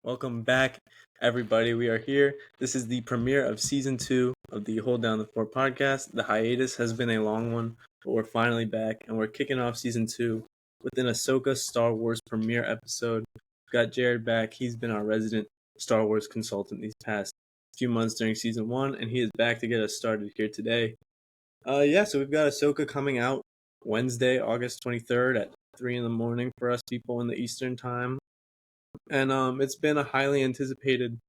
Welcome back, everybody. We are here. This is the premiere of season 2 of the Hold Down the Fort podcast. The hiatus has been a long one, but we're finally back, and we're kicking off season 2 with an Ahsoka Star Wars premiere episode. We've got Jared back. He's been our resident Star Wars consultant these past few months during season 1, and he is back to get us started here today. So we've got Ahsoka coming out Wednesday, August 23rd at 3 in the morning for us people in the Eastern time. And it's been a highly anticipated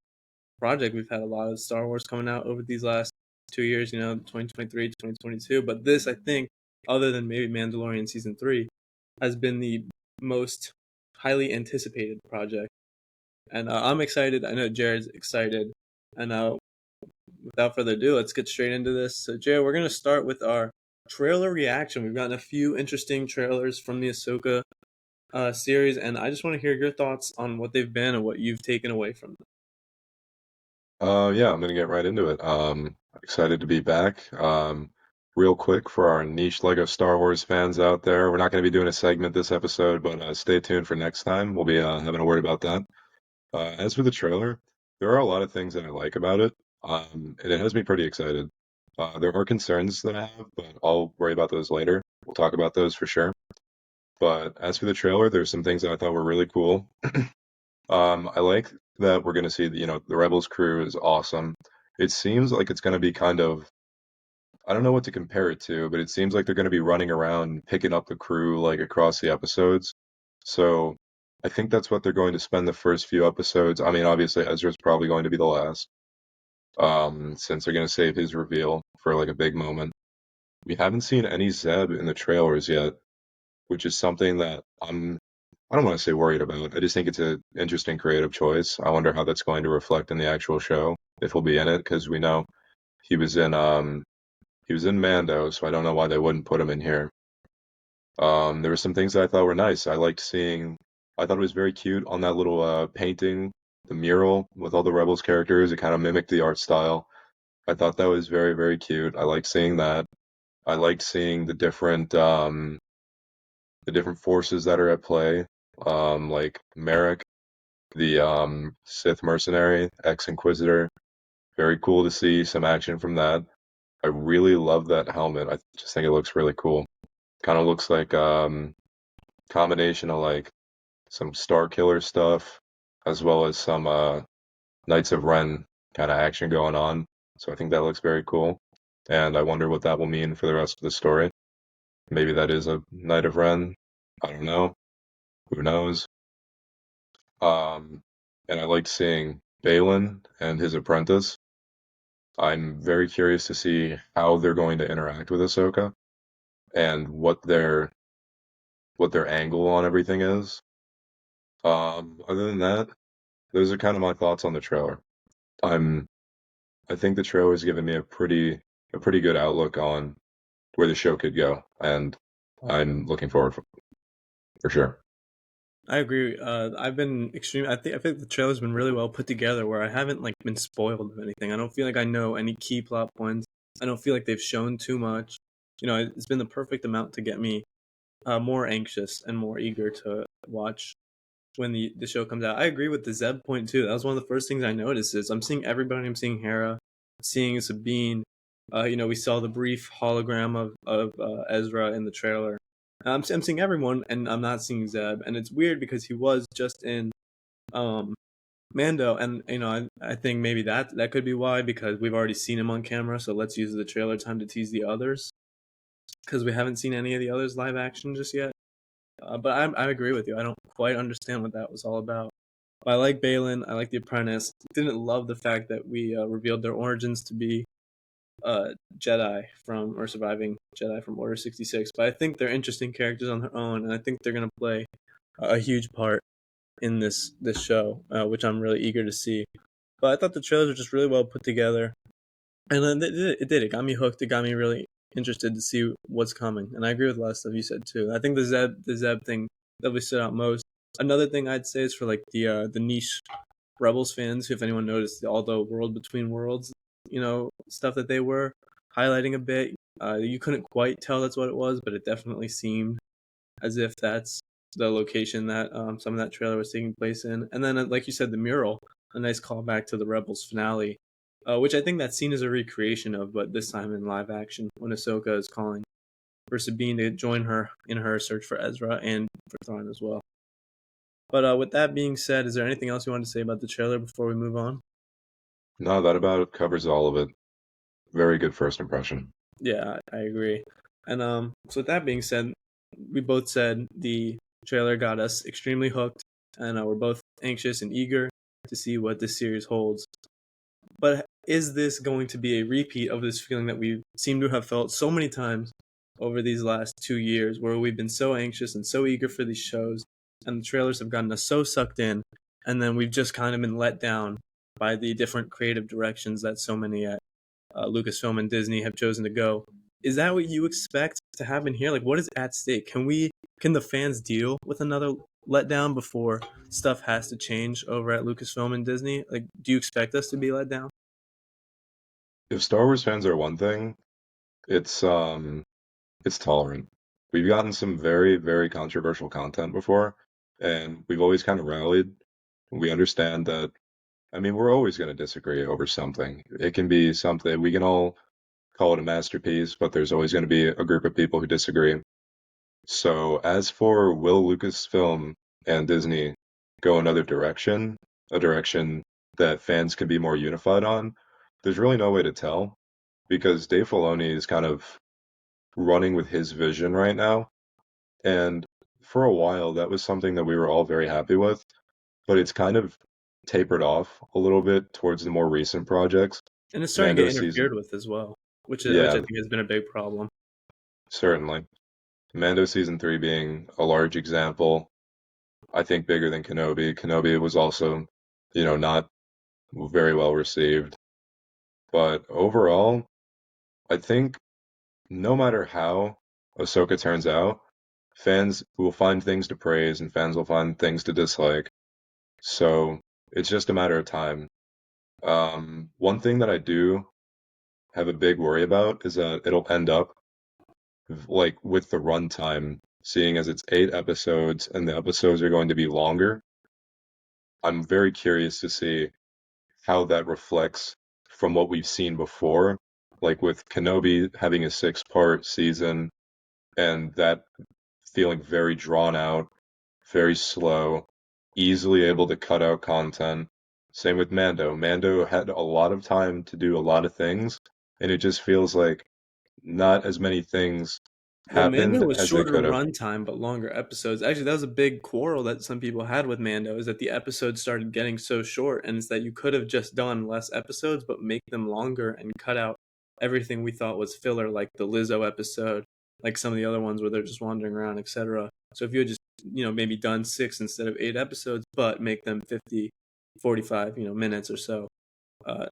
project. We've had a lot of Star Wars coming out over these last 2 years, 2023, 2022. But this, I think, other than maybe Mandalorian Season 3, has been the most highly anticipated project. And I'm excited. I know Jared's excited. And without further ado, let's get straight into this. So, Jared, we're going to start with our trailer reaction. We've gotten a few interesting trailers from the Ahsoka series, and I just want to hear your thoughts on what they've been and what you've taken away from them. Yeah, I'm gonna get right into it. Excited to be back. Real quick for our niche Lego Star Wars fans out there, we're not going to be doing a segment this episode, but stay tuned for next time. We'll be having a word about that. As for the trailer, there are a lot of things that I like about it, and it has me pretty excited. There are concerns that I have, but I'll worry about those later. We'll talk about those for sure. But as for the trailer, there's some things that I thought were really cool. I like that we're going to see, the Rebels crew is awesome. It seems like it's going to be kind of, I don't know what to compare it to, but it seems like they're going to be running around picking up the crew like across the episodes. So I think that's what they're going to spend the first few episodes. I mean, obviously Ezra's probably going to be the last, since they're going to save his reveal for like a big moment. We haven't seen any Zeb in the trailers yet, which is something that I don't want to say worried about. I just think it's an interesting creative choice. I wonder how that's going to reflect in the actual show, if he'll be in it, because we know he was in he was in Mando, so I don't know why they wouldn't put him in here. There were some things that I thought were nice. I thought it was very cute on that little painting, the mural with all the Rebels characters. It kind of mimicked the art style. I thought that was very, very cute. I liked seeing that. I liked seeing the different forces that are at play, like Merrick, the Sith mercenary, ex-Inquisitor. Very cool to see some action from that. I really love that helmet. I just think it looks really cool. Kind of looks like combination of like some Star Killer stuff as well as some Knights of Ren kind of action going on. So I think that looks very cool. And I wonder what that will mean for the rest of the story. Maybe that is a Knight of Ren. I don't know. Who knows? Um, and I liked seeing Balin and his apprentice. I'm very curious to see how they're going to interact with Ahsoka and what their angle on everything is. Other than that, those are kind of my thoughts on the trailer. I'm I think the trailer has given me a pretty good outlook on where the show could go, and I'm looking forward for sure. I agree. I've been extreme. I think the trailer's been really well put together, where I haven't like been spoiled of anything. I don't feel like I know any key plot points. I don't feel like they've shown too much. It's been the perfect amount to get me more anxious and more eager to watch when the show comes out. I agree with the Zeb point too. That was one of the first things I noticed. Is I'm seeing everybody. I'm seeing Hera, seeing Sabine. We saw the brief hologram of Ezra in the trailer. I'm seeing everyone, and I'm not seeing Zeb, and it's weird because he was just in um, Mando, and I think maybe that could be why, because we've already seen him on camera. So let's use the trailer time to tease the others, because we haven't seen any of the others live action just yet. But I agree with you. I don't quite understand what that was all about. But I like Balin. I like the Apprentice. Didn't love the fact that we revealed their origins to be Jedi from or surviving Jedi from Order 66. But I think they're interesting characters on their own, and I think they're gonna play a huge part in this show, which I'm really eager to see. But I thought the trailers were just really well put together, and then it did. It got me hooked. It got me really interested to see what's coming. And I agree with a lot of stuff you said too. I think the Zeb thing definitely stood out most. Another thing I'd say is for like the niche Rebels fans, if anyone noticed all the World Between Worlds, stuff that they were highlighting a bit. You couldn't quite tell that's what it was, but it definitely seemed as if that's the location that some of that trailer was taking place in. And then, like you said, the mural, a nice callback to the Rebels finale, which I think that scene is a recreation of, but this time in live action when Ahsoka is calling for Sabine to join her in her search for Ezra and for Thrawn as well. But with that being said, is there anything else you want to say about the trailer before we move on? No, that about covers all of it. Very good first impression. Yeah, I agree. And so with that being said, we both said the trailer got us extremely hooked, and we're both anxious and eager to see what this series holds. But is this going to be a repeat of this feeling that we seem to have felt so many times over these last 2 years, where we've been so anxious and so eager for these shows, and the trailers have gotten us so sucked in, and then we've just kind of been let down by the different creative directions that so many at Lucasfilm and Disney have chosen to go. Is that what you expect to happen here? Like, what is at stake? Can the fans deal with another letdown before stuff has to change over at Lucasfilm and Disney? Like, do you expect us to be let down? If Star Wars fans are one thing, it's it's tolerant. We've gotten some very, very controversial content before, and we've always kind of rallied. We understand that, I mean, we're always going to disagree over something. It can be something, we can all call it a masterpiece, but there's always going to be a group of people who disagree. So, as for will Lucasfilm and Disney go another direction, a direction that fans can be more unified on, there's really no way to tell because Dave Filoni is kind of running with his vision right now. And for a while, that was something that we were all very happy with, but it's kind of tapered off a little bit towards the more recent projects. And it's starting to Mando get season, interfered with as well, which I yeah, think has been a big problem. certainly. Mando season 3 being a large example, I think bigger than Kenobi. Kenobi was also, not very well received. But overall, I think no matter how Ahsoka turns out, fans will find things to praise and fans will find things to dislike. So it's just a matter of time. One thing that I do have a big worry about is that it'll end up like with the runtime, seeing as it's 8 episodes and the episodes are going to be longer. I'm very curious to see how that reflects from what we've seen before, like with Kenobi having a 6-part season and that feeling very drawn out, very slow, easily able to cut out content. Same with Mando. Mando had a lot of time to do a lot of things, and it just feels like not as many things Well, Mando happened was as they shorter could have. runtime but longer episodes. Actually, that was a big quarrel that some people had with Mando, is that the episodes started getting so short, and it's that you could have just done less episodes but make them longer and cut out everything we thought was filler, like the Lizzo episode, like some of the other ones where they're just wandering around, etc. So if you had just, maybe done 6 instead of 8 episodes, but make them 50, 45, minutes or so,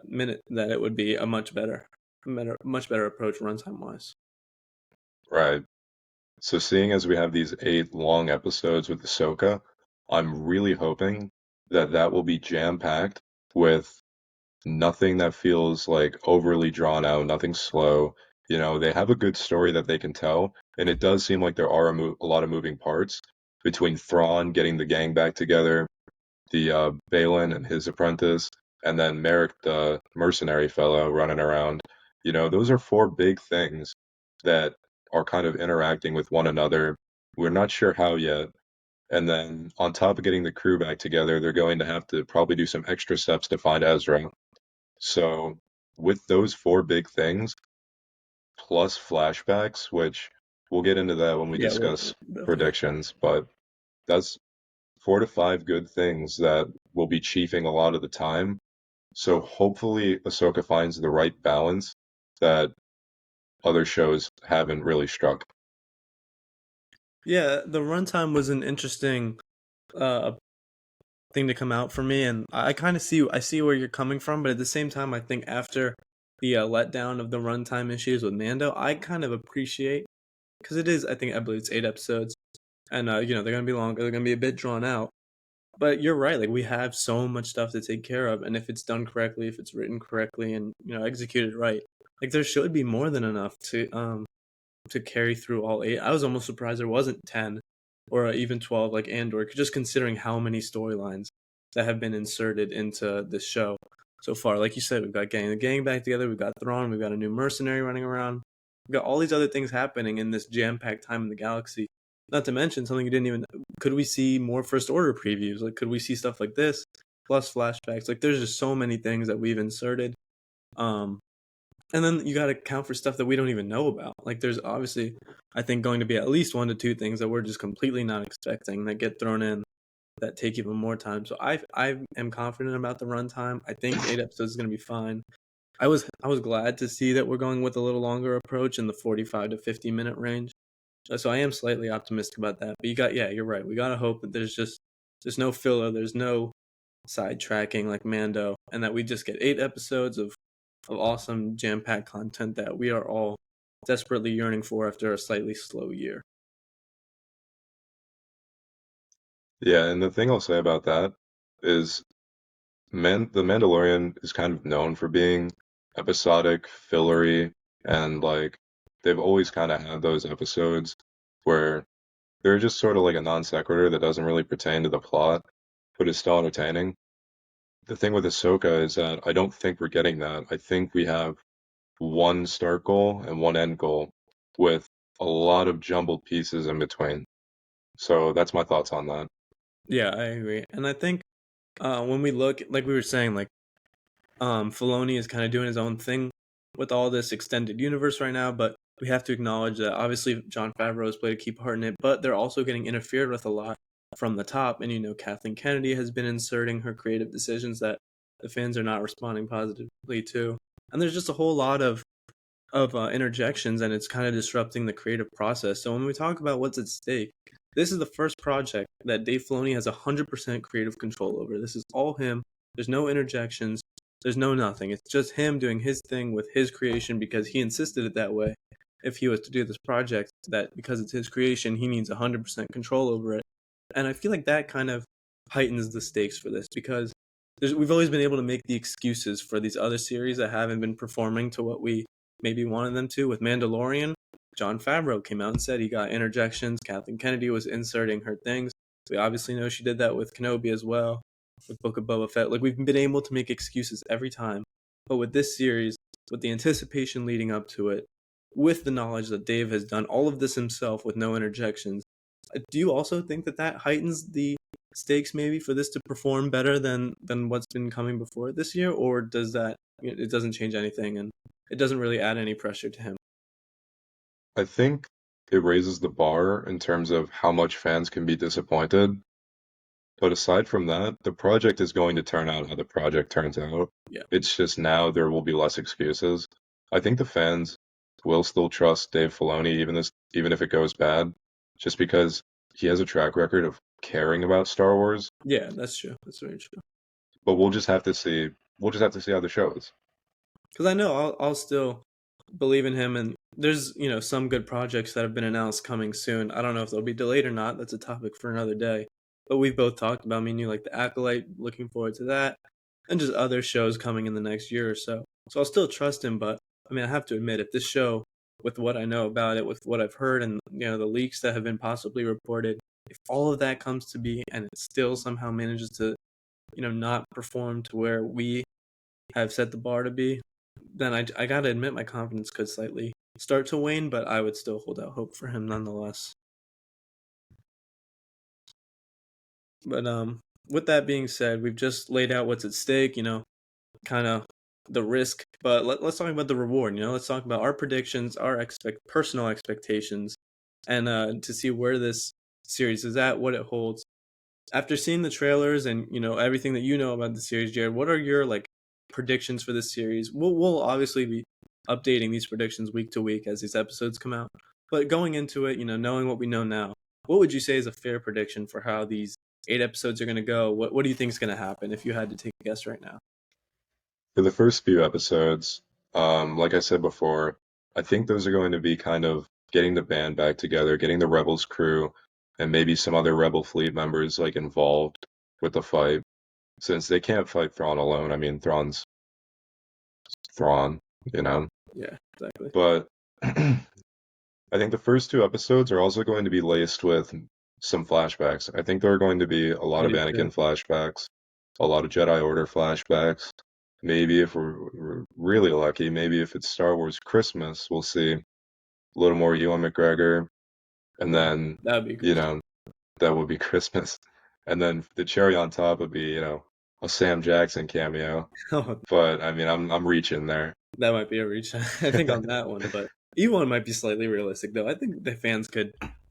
minute, that it would be a much better approach runtime wise. Right. So seeing as we have these 8 long episodes with Ahsoka, I'm really hoping that that will be jam-packed with nothing that feels like overly drawn out, nothing slow. They have a good story that they can tell, and it does seem like there are a lot of moving parts between Thrawn getting the gang back together, the Balin and his apprentice, and then Merrick, the mercenary fellow, running around. Those are 4 big things that are kind of interacting with one another. We're not sure how yet. And then on top of getting the crew back together, they're going to have to probably do some extra steps to find Ezra. So with those 4 big things, plus flashbacks, which we'll get into that when we Yeah, well, discuss definitely. predictions, but that's 4 to 5 good things that will be chiefing a lot of the time. So hopefully Ahsoka finds the right balance that other shows haven't really struck. Yeah, the runtime was an interesting uh thing to come out for me, and I kind of see where you're coming from, but at the same time, I think after the letdown of the runtime issues with Mando, I kind of appreciate, because it is, I believe it's 8 episodes, and they're gonna be longer, they're gonna be a bit drawn out. But you're right, like we have so much stuff to take care of, and if it's done correctly, if it's written correctly, and executed right, like there should be more than enough to carry through all 8. I was almost surprised there wasn't 10, or even 12 like Andor, just considering how many storylines that have been inserted into this show so far. Like you said, we've got getting the gang back together, we've got Thrawn, we've got a new mercenary running around, we've got all these other things happening in this jam-packed time in the galaxy. Not to mention something you didn't even. Could we see more First Order previews? Like, could we see stuff like this plus flashbacks? Like, there's just so many things that we've inserted. Um, and then you got to count for stuff that we don't even know about. Like, there's obviously, I think, going to be at least 1 to 2 things that we're just completely not expecting that get thrown in that take even more time. So I am confident about the runtime. I think 8 episodes is going to be fine. I was glad to see that we're going with a little longer approach in the 45 to 50 minute range. So I am slightly optimistic about that. But yeah, you're right. We gotta hope that there's no filler, there's no sidetracking like Mando, and that we just get 8 episodes of awesome jam packed content that we are all desperately yearning for after a slightly slow year. Yeah, and the thing I'll say about that is the Mandalorian is kind of known for being episodic, fillery, and like they've always kind of had those episodes where they're just sort of like a non sequitur that doesn't really pertain to the plot, but is still entertaining. The thing with Ahsoka is that I don't think we're getting that. I think we have one start goal and one end goal with a lot of jumbled pieces in between. So that's my thoughts on that. Yeah, I agree. And I think when we look, like we were saying, like Filoni is kind of doing his own thing with all this extended universe right now, but we have to acknowledge that obviously John Favreau has played a key part in it, but they're also getting interfered with a lot from the top. And Kathleen Kennedy has been inserting her creative decisions that the fans are not responding positively to, and there's just a whole lot of interjections, and it's kind of disrupting the creative process. So when we talk about what's at stake, this is the first project that Dave Filoni has 100% creative control over. This is all him. There's no interjections. There's no nothing. It's just him doing his thing with his creation because he insisted it that way. If he was to do this project, that because it's his creation, he needs 100% control over it. And I feel like that kind of heightens the stakes for this because we've always been able to make the excuses for these other series that haven't been performing to what we maybe wanted them to. With Mandalorian, John Favreau came out and said he got interjections. Kathleen Kennedy was inserting her things. We obviously know she did that with Kenobi as well, with Book of Boba Fett. Like, we've been able to make excuses every time. But with this series, with the anticipation leading up to it, with the knowledge that Dave has done all of this himself with no interjections, do you also think that that heightens the stakes maybe for this to perform better than what's been coming before this year, or does that it doesn't change anything and it doesn't really add any pressure to him? I think it raises the bar in terms of how much fans can be disappointed. But aside from that, the project is going to turn out how the project turns out. Yeah, It's just now there will be less excuses. I think the fans will still trust Dave Filoni even if it goes bad, just because he has a track record of caring about Star Wars. yeah, that's true. That's very true. But we'll just have to see. We'll just have to see how the show is. Because I know I'll still believe in him, and there's some good projects that have been announced coming soon. I don't know if they'll be delayed or not. That's a topic for another day. But we've both talked about me and you like the Acolyte. Looking forward to that, and just other shows coming in the next year or so. So I'll still trust him, but I mean I have to admit, if this show, with what I know about it, with what I've heard, and the leaks that have been possibly reported, if all of that comes to be, and it still somehow manages to not perform to where we have set the bar to be, then I gotta admit my confidence could slightly start to wane, but I would still hold out hope for him nonetheless. But with that being said, we've just laid out what's at stake, kind of the risk, but let's talk about the reward. Let's talk about our predictions, our personal expectations, and to see where this series is at, what it holds. After seeing the trailers and everything that you know about the series, Jared, what are your like predictions for this series? We'll obviously be updating these predictions week to week as these episodes come out. But going into it, knowing what we know now, what would you say is a fair prediction for how these 8 episodes are going to go? What do you think is going to happen if you had to take a guess right now? For the first few episodes, like I said before, I think those are going to be kind of getting the band back together, getting the Rebels crew and maybe some other Rebel fleet members like involved with the fight, since they can't fight Thrawn alone. I mean, Thrawn's Thrawn, you know. Yeah, exactly. But I think the first two episodes are also going to be laced with some flashbacks. I think there are going to be a lot I of do too. Anakin flashbacks, a lot of Jedi Order flashbacks. Maybe if we're really lucky, maybe if it's Star Wars Christmas, we'll see a little more Ewan McGregor, and Oh, then, that would be you Christmas. know, that would be Christmas. And then the cherry on top would be, a Sam Jackson cameo. Oh, But I mean, I'm reaching there. that might be a reach. I think on that one, but E1 might be slightly realistic though. I think the fans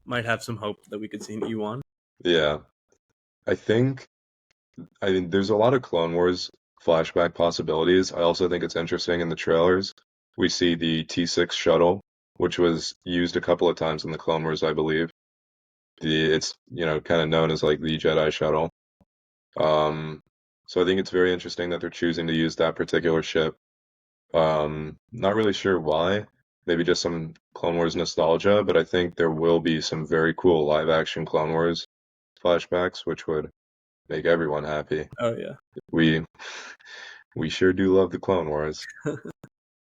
might have some hope that we could see an E1. Yeah. I think I mean there's a lot of Clone Wars flashback possibilities. I also think it's interesting in the trailers. We see the T6 shuttle, which was used a couple of times in the Clone Wars, I believe. It's, kind of known as like the Jedi shuttle. Um, so I think it's very interesting that they're choosing to use that particular ship. Not really sure why. Maybe just some Clone Wars nostalgia, but I think there will be some very cool live action Clone Wars flashbacks, which would make everyone happy. Oh yeah. We we sure do love the Clone Wars.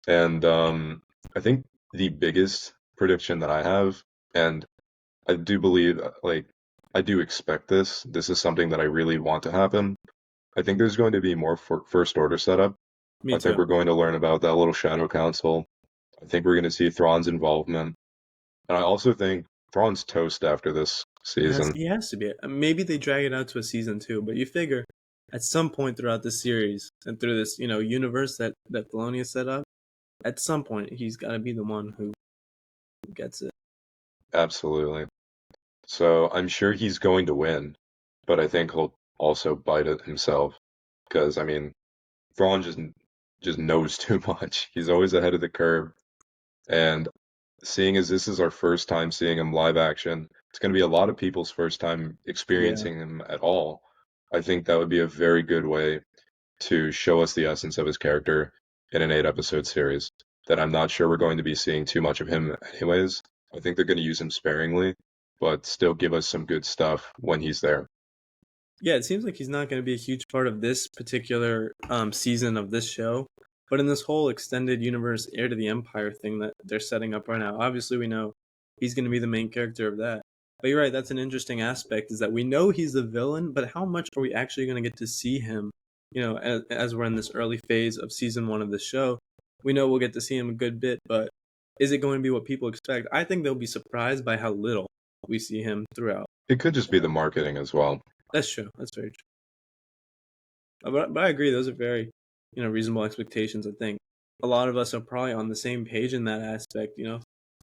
And I think the biggest prediction that I have, and I do believe, like, I do expect this. This is something that I really want to happen. I think there's going to be more First Order setup. Me I think too. we're going to learn about that little Shadow Council. I think we're going to see Thrawn's involvement. And I also think Thrawn's toast after this season. He has to be. Maybe they drag it out to a season two, but you figure at some point throughout the series and through this, universe that Filoni has set up, at some point he's got to be the one who gets it. Absolutely. So I'm sure he's going to win, but I think he'll also bite it himself. Because, I mean, Thrawn just knows too much. He's always ahead of the curve. And seeing as this is our first time seeing him live action, it's going to be a lot of people's first time Yeah. experiencing him at all. I think that would be a very good way to show us the essence of his character in an 8 episode series. That I'm not sure we're going to be seeing too much of him, anyways. I think they're going to use him sparingly, but still give us some good stuff when he's there. Yeah, it seems like he's not going to be a huge part of this particular season of this show, but in this whole extended universe heir to the Empire thing that they're setting up right now, obviously we know he's going to be the main character of that. But you're right, that's an interesting aspect is that we know he's the villain, but how much are we actually going to get to see him, as we're in this early phase of season one of the show? We know we'll get to see him a good bit, but is it going to be what people expect? I think they'll be surprised by how little we see him throughout. It could just be the marketing as well. That's true. That's very true. But I agree, those are very, reasonable expectations. I think a lot of us are probably on the same page in that aspect.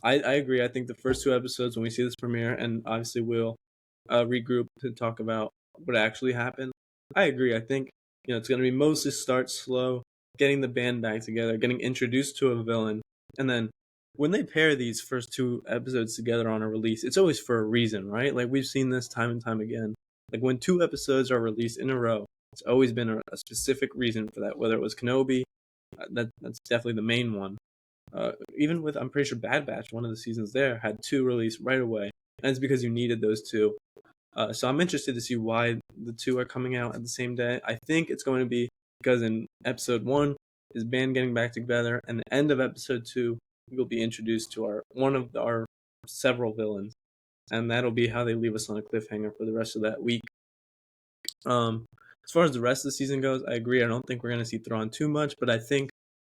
I agree. I think the first two episodes when we see this premiere, and obviously we'll regroup to talk about what actually happened. I agree. I think it's going to be mostly start slow, getting the band back together, getting introduced to a villain, and then when they pair these first two episodes together on a release, it's always for a reason, right? Like we've seen this time and time again. Like when two episodes are released in a row, it's always been a specific reason for that. Whether it was Kenobi, that's definitely the main one. Even with I'm pretty sure Bad Batch, one of the seasons there had two released right away, and it's because you needed those two. So I'm interested to see why the two are coming out at the same day. I think it's going to be because in episode one is band getting back together, and the end of episode two we'll be introduced to our several villains, and that'll be how they leave us on a cliffhanger for the rest of that week. As far as the rest of the season goes, I agree. I don't think we're going to see Thrawn too much, but I think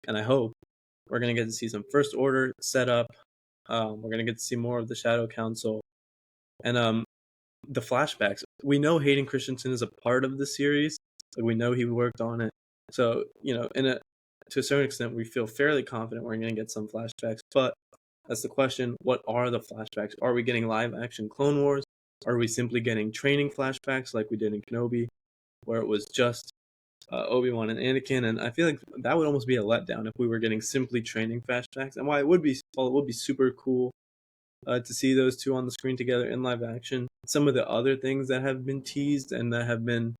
and I hope we're going to get to see some First Order set up. We're going to get to see more of the Shadow Council and the flashbacks. We know Hayden Christensen is a part of the series. Like we know he worked on it. So, to a certain extent, we feel fairly confident we're going to get some flashbacks. But that's the question. What are the flashbacks? Are we getting live action Clone Wars? Are we simply getting training flashbacks like we did in Kenobi, where it was just Obi-Wan and Anakin? And I feel like that would almost be a letdown if we were getting simply training flashbacks. And while it would be super cool to see those two on the screen together in live action, some of the other things that have been teased and that have been,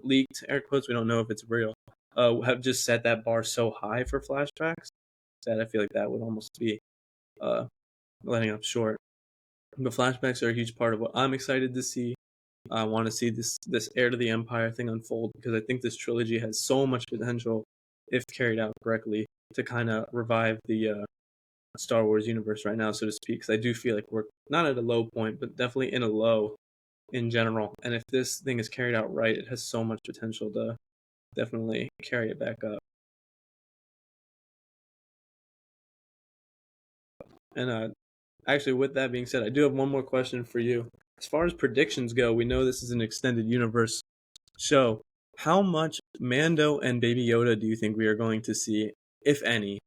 leaked, air quotes, we don't know if it's real, have just set that bar so high for flashbacks that I feel like that would almost be uh, letting up short. But flashbacks are a huge part of what I'm excited to see. I want to see this heir to the Empire thing unfold because I think this trilogy has so much potential if carried out correctly to kind of revive the Star Wars universe right now, so to speak. Because I do feel like we're not at a low point, but definitely in a low in general. And if this thing is carried out right, it has so much potential to definitely carry it back up. And actually, with that being said, I do have one more question for you. As far as predictions go, we know this is an extended universe show. How much Mando and Baby Yoda do you think we are going to see, if any?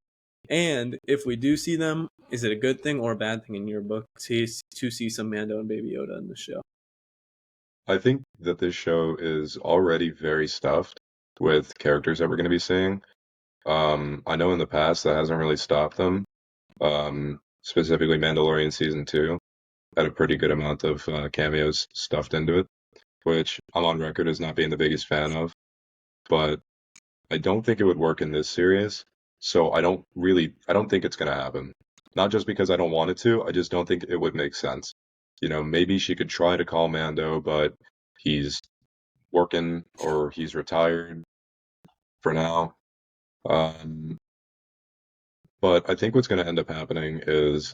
And if we do see them, is it a good thing or a bad thing in your book to see some Mando and Baby Yoda in the show? I think that this show is already very stuffed with characters that we're going to be seeing. I know in the past that hasn't really stopped them. Specifically Mandalorian season 2 had a pretty good amount of cameos stuffed into it, which I'm on record as not being the biggest fan of. But I don't think it would work in this series. So I don't think it's going to happen. Not just because I don't want it to, I just don't think it would make sense. You know, maybe she could try to call Mando, but he's working or he's retired for now. Um, but I think what's going to end up happening is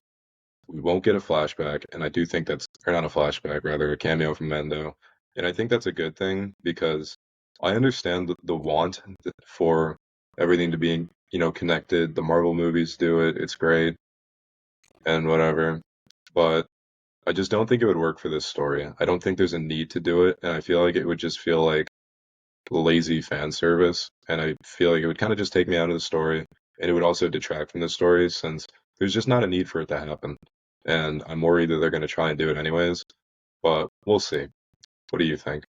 we won't get a flashback, and I do think that's, or not a flashback, rather a cameo from Mendo. And I think that's a good thing because I understand the want for everything to be, connected. The Marvel movies do it, it's great, and whatever. But I just don't think it would work for this story. I don't think there's a need to do it, and I feel like it would just feel like lazy fan service, and I feel like it would kind of just take me out of the story, and it would also detract from the story since there's just not a need for it to happen. And I'm worried that they're going to try and do it anyways, but we'll see. What do you think?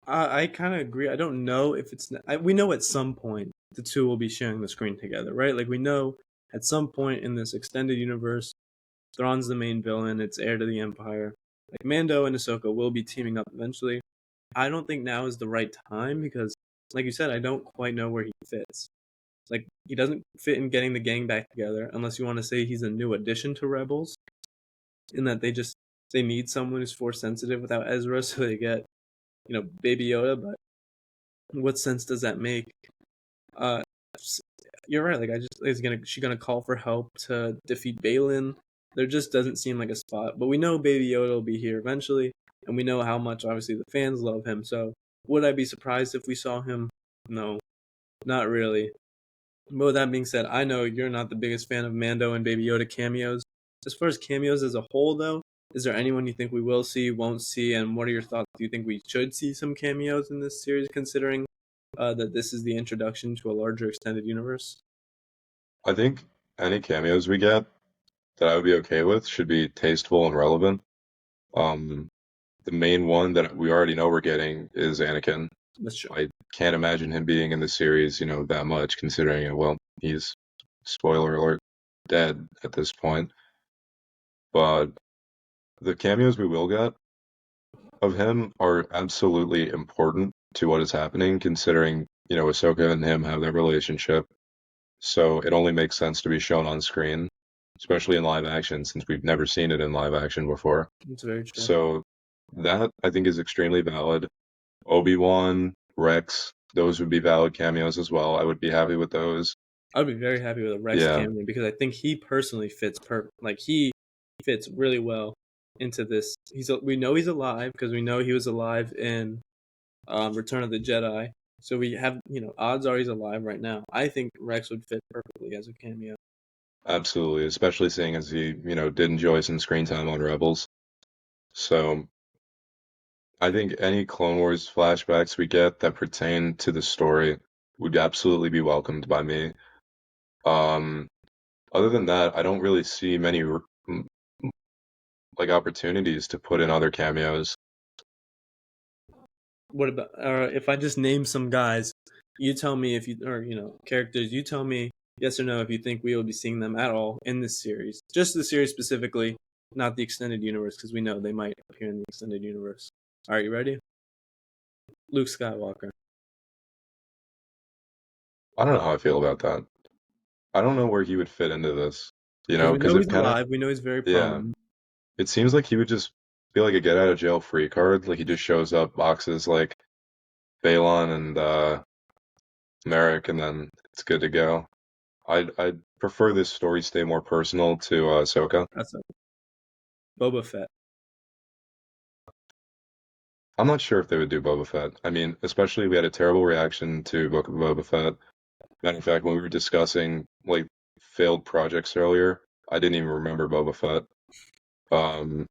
I kind of agree. I don't know if it's. We know at some point the two will be sharing the screen together, right? Like we know at some point in this extended universe, Thrawn's the main villain. It's heir to the Empire. Like Mando and Ahsoka will be teaming up eventually. I don't think now is the right time because, like you said, I don't quite know where he fits. Like he doesn't fit in getting the gang back together unless you want to say he's a new addition to Rebels, in that they need someone who's force sensitive without Ezra, so they get Baby Yoda. But what sense does that make? Uh, you're right. Like I just is gonna she gonna call for help to defeat Balin? There just doesn't seem like a spot. But we know Baby Yoda will be here eventually, and we know how much obviously the fans love him. So would I be surprised if we saw him? No, not really. But with that being said, I know you're not the biggest fan of Mando and Baby Yoda cameos. As far as cameos as a whole, though, is there anyone you think we will see, won't see, and what are your thoughts? Do you think we should see some cameos in this series, considering that this is the introduction to a larger extended universe? I think any cameos we get that I would be okay with should be tasteful and relevant. Um, the main one that we already know we're getting is Anakin. That's true. I can't imagine him being in the series, that much, considering it. Well, he's, spoiler alert, dead at this point. But the cameos we will get of him are absolutely important to what is happening, considering, Ahsoka and him have that relationship. So it only makes sense to be shown on screen, especially in live action, since we've never seen it in live action before. That's very true. So that I think is extremely valid. Obi-Wan, Rex, those would be valid cameos as well. I would be happy with those. I'd be very happy with a Rex Yeah, cameo because I think he personally fits Like he fits really well into this. We know he's alive because we know he was alive in Return of the Jedi. So we have, odds are he's alive right now. I think Rex would fit perfectly as a cameo. absolutely. Especially seeing as he, did enjoy some screen time on Rebels. So I think any Clone Wars flashbacks we get that pertain to the story would absolutely be welcomed by me. Um, Other than that, I don't really see many like opportunities to put in other cameos. What about, if I just name some guys, you tell me characters, you tell me yes or no if you think we will be seeing them at all in this series. Just the series specifically, not the extended universe, because we know they might appear in the extended universe. All right, you ready? Luke Skywalker. I don't know how I feel about that. I don't know where he would fit into this, Because we because know it he's kind of, alive. We know he's very yeah, prominent. it seems like he would just feel like a get out of jail free card. Like he just shows up, boxes like Balon and Merrick, and then it's good to go. I'd prefer this story stay more personal to Ahsoka. That's a Boba Fett. I'm not sure if they would do Boba Fett. I mean, especially we had a terrible reaction to Book of Boba Fett. Matter of fact, when we were discussing like failed projects earlier, I didn't even remember Boba Fett. Um,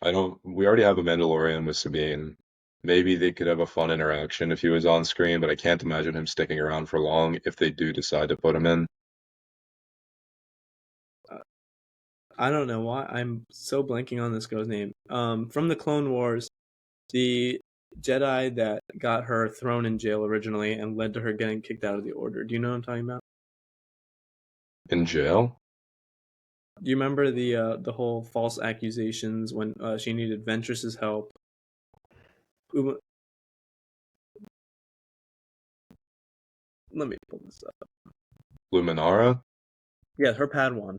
I don't. We already have a Mandalorian with Sabine. Maybe they could have a fun interaction if he was on screen, but I can't imagine him sticking around for long if they do decide to put him in. Uh, I don't know why I'm so blanking on this girl's name. From the Clone Wars, the Jedi that got her thrown in jail originally and led to her getting kicked out of the Order. Do you know what I'm talking about? In jail? Do you remember the whole false accusations when she needed Ventress's help? Uma, let me pull this up. Luminara? Yeah, her Padawan.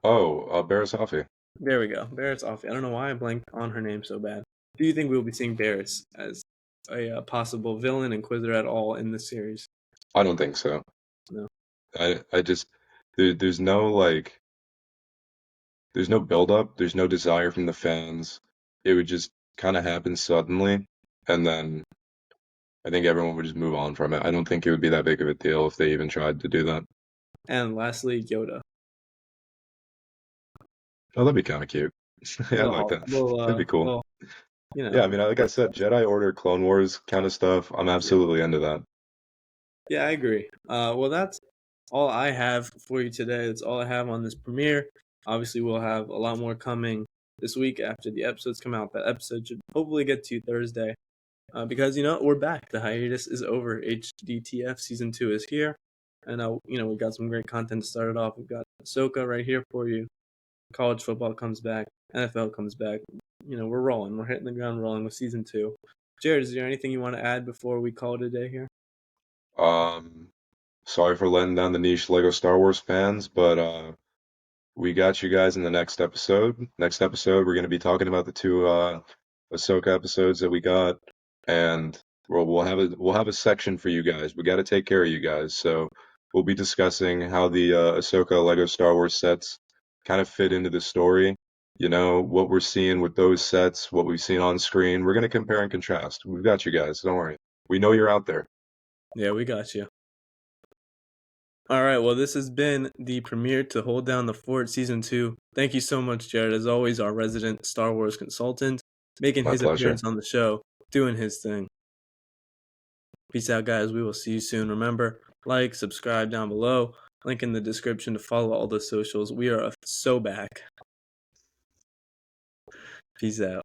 Oh, Barriss Offee. There we go. Barrett's off. I don't know why I blanked on her name so bad. Do you think we'll be seeing Barris as a possible villain, Inquisitor at all in this series? I don't think so. No. I just there's no like there's no build up, there's no desire from the fans. It would just kind of happen suddenly, and then I think everyone would just move on from it. I don't think it would be that big of a deal if they even tried to do that. And lastly, Yoda. Oh, that'd be kind of cute. Yeah, I like Well, that. That'd be cool. well, you Yeah, know. I mean, like I said, Jedi Order, Clone Wars kind of stuff. I'm Yeah, absolutely into that. yeah, I agree. Well, that's all I have for you today. That's all I have on this premiere. Obviously, we'll have a lot more coming this week after the episodes come out. That episode should hopefully get to you Thursday. Because we're back. The hiatus is over. HDTF season 2 is here, and we got some great content to start it off. We've got Ahsoka right here for you. College football comes back. NFL comes back. We're rolling. We're hitting the ground rolling with season 2. Jared, is there anything you want to add before we call it a day here? Um, Sorry for letting down the niche Lego Star Wars fans, but we got you guys in the next episode. Next episode, we're going to be talking about the two Ahsoka episodes that we got, and we'll have a section for you guys. We got to take care of you guys, so we'll be discussing how the Ahsoka Lego Star Wars sets kind of fit into the story. You know what we're seeing with those sets, what we've seen on screen. We're going to compare and contrast. We've got you guys. Don't worry. We know you're out there. Yeah, we got you. All right, well, this has been the premiere to Hold Down the Fort Season 2. Thank you so much, Jared, as always, our resident Star Wars consultant, making My his pleasure. appearance on the show, doing his thing. Peace out, guys. We will see you soon. Remember, like, subscribe down below, link in the description to follow all the socials. We are so back. Peace out.